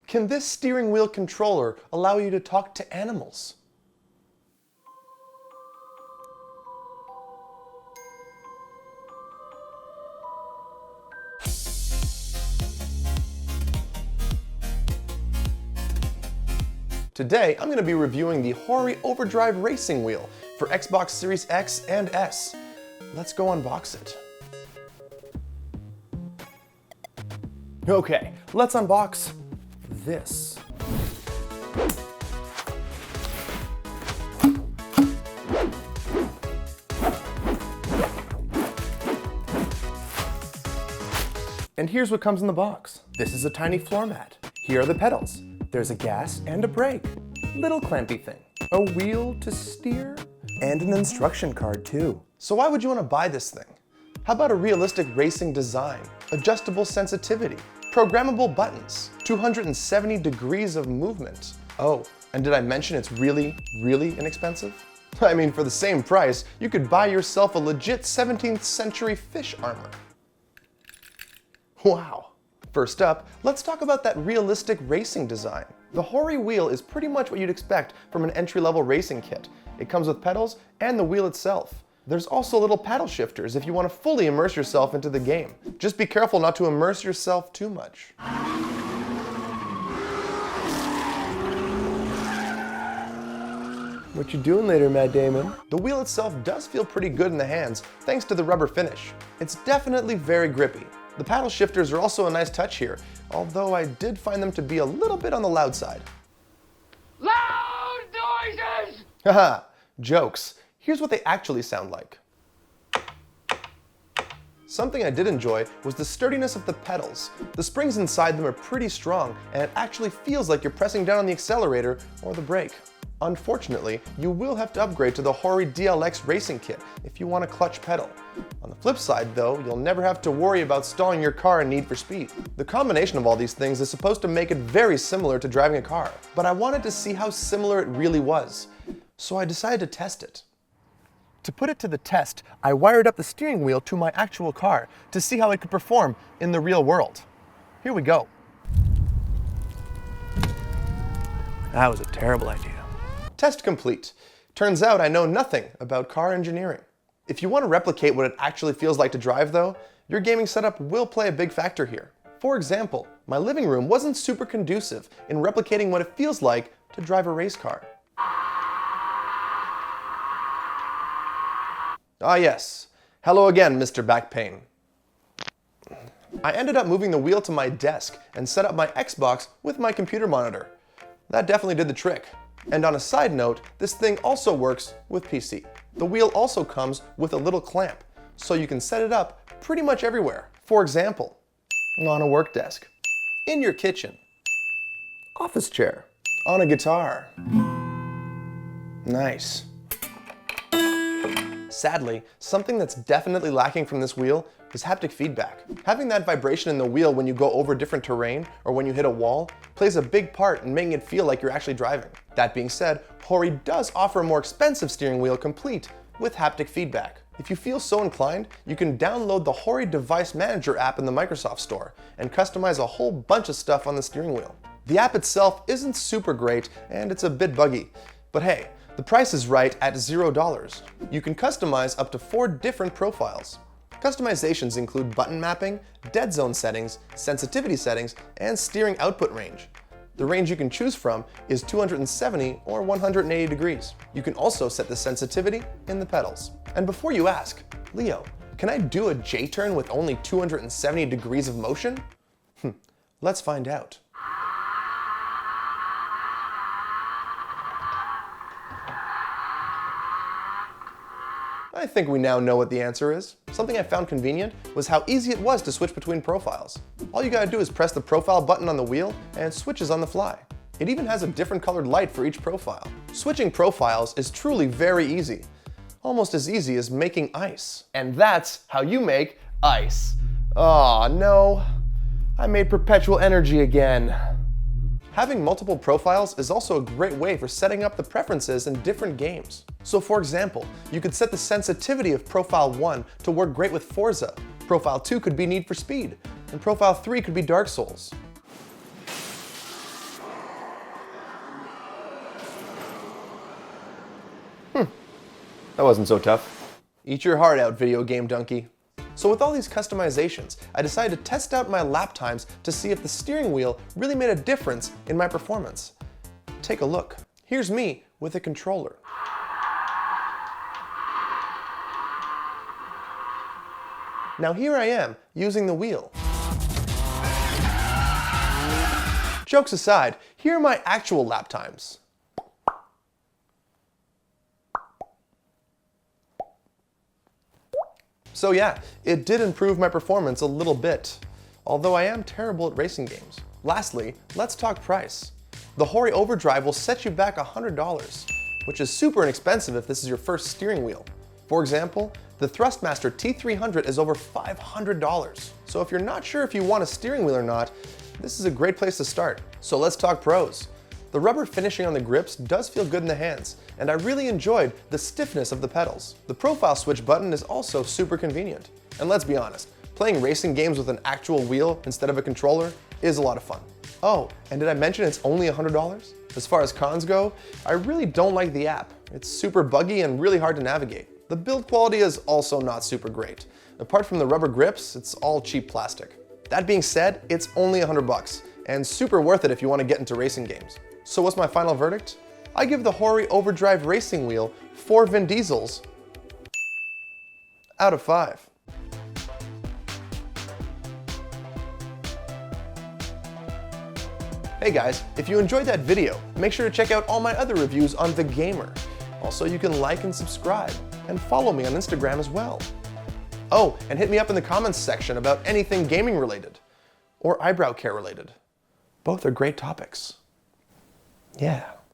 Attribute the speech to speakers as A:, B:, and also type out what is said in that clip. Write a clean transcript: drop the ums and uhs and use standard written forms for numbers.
A: Can this steering wheel controller allow you to talk to animals? Today, I'm going to be reviewing the Hori Overdrive Racing Wheel for Xbox Series X and S. Let's go unbox it. Okay, let's unbox this. And here's what comes in the box. This is a tiny floor mat. Here are the pedals. There's a gas and a brake. Little clampy thing. A wheel to steer. And an instruction card too. So why would you want to buy this thing? How about a realistic racing design? Adjustable sensitivity. Programmable buttons. 270 degrees of movement. Oh, and did I mention it's really inexpensive? I mean, for the same price, you could buy yourself a legit 17th century fish armor. Wow. First up, let's talk about that realistic racing design. The Hori wheel is pretty much what you'd expect from an entry-level racing kit. It comes with pedals and the wheel itself. There's also little paddle shifters if you want to fully immerse yourself into the game. Just be careful not to immerse yourself too much. What you doing later, Matt Damon? The wheel itself does feel pretty good in the hands thanks to the rubber finish. It's definitely very grippy. The paddle shifters are also a nice touch here, although I did find them to be a little bit on the loud side.
B: Loud noises!
A: Haha, jokes. Here's what they actually sound like. Something I did enjoy was the sturdiness of the pedals. The springs inside them are pretty strong, and it actually feels like you're pressing down on the accelerator or the brake. Unfortunately, you will have to upgrade to the Hori DLX Racing Kit if you want a clutch pedal. On the flip side though, you'll never have to worry about stalling your car in Need for Speed. The combination of all these things is supposed to make it very similar to driving a car, but I wanted to see how similar it really was, so I decided to test it. To put it to the test, I wired up the steering wheel to my actual car to see how it could perform in the real world. Here we go. That was a terrible idea. Test complete. Turns out I know nothing about car engineering. If you want to replicate what it actually feels like to drive though, your gaming setup will play a big factor here. For example, my living room wasn't super conducive in replicating what it feels like to drive a race car. Ah yes, hello again, Mr. Back Pain. I ended up moving the wheel to my desk and set up my Xbox with my computer monitor. That definitely did the trick. And on a side note, this thing also works with PC. The wheel also comes with a little clamp, so you can set it up pretty much everywhere. For example, on a work desk, in your kitchen, office chair, on a guitar. Nice. Sadly, something that's definitely lacking from this wheel is haptic feedback. Having that vibration in the wheel when you go over different terrain or when you hit a wall plays a big part in making it feel like you're actually driving. That being said, Hori does offer a more expensive steering wheel complete with haptic feedback. If you feel so inclined, you can download the Hori Device Manager app in the Microsoft Store and customize a whole bunch of stuff on the steering wheel. The app itself isn't super great and it's a bit buggy, but hey, the price is right at $0. You can customize up to 4 different profiles. Customizations include button mapping, dead zone settings, sensitivity settings, and steering output range. The range you can choose from is 270 or 180 degrees. You can also set the sensitivity in the pedals. And before you ask, Leo, can I do a J-turn with only 270 degrees of motion? Let's find out. I think we now know what the answer is. Something I found convenient was how easy it was to switch between profiles. All you gotta do is press the profile button on the wheel and it switches on the fly. It even has a different colored light for each profile. Switching profiles is truly very easy. Almost as easy as making ice. And that's how you make ice. Aw, no. I made perpetual energy again. Having multiple profiles is also a great way for setting up the preferences in different games. So for example, you could set the sensitivity of Profile 1 to work great with Forza. Profile 2 could be Need for Speed, and Profile 3 could be Dark Souls.
C: That wasn't so tough.
A: Eat your heart out, video game donkey. So with all these customizations, I decided to test out my lap times to see if the steering wheel really made a difference in my performance. Take a look. Here's me with a controller. Now here I am using the wheel. Jokes aside, here are my actual lap times. So yeah, it did improve my performance a little bit, although I am terrible at racing games. Lastly, let's talk price. The Hori Overdrive will set you back $100, which is super inexpensive if this is your first steering wheel. For example, the Thrustmaster T300 is over $500. So if you're not sure if you want a steering wheel or not, this is a great place to start. So let's talk pros. The rubber finishing on the grips does feel good in the hands, and I really enjoyed the stiffness of the pedals. The profile switch button is also super convenient. And let's be honest, playing racing games with an actual wheel instead of a controller is a lot of fun. Oh, and did I mention it's only $100? As far as cons go, I really don't like the app. It's super buggy and really hard to navigate. The build quality is also not super great. Apart from the rubber grips, it's all cheap plastic. That being said, it's only $100 and super worth it if you want to get into racing games. So what's my final verdict? I give the Hori Overdrive Racing Wheel 4 Vin Diesels out of 5. Hey guys, if you enjoyed that video, make sure to check out all my other reviews on TheGamer. Also, you can like and subscribe, and follow me on Instagram as well. Oh, and hit me up in the comments section about anything gaming related, or eyebrow care related. Both are great topics. Yeah.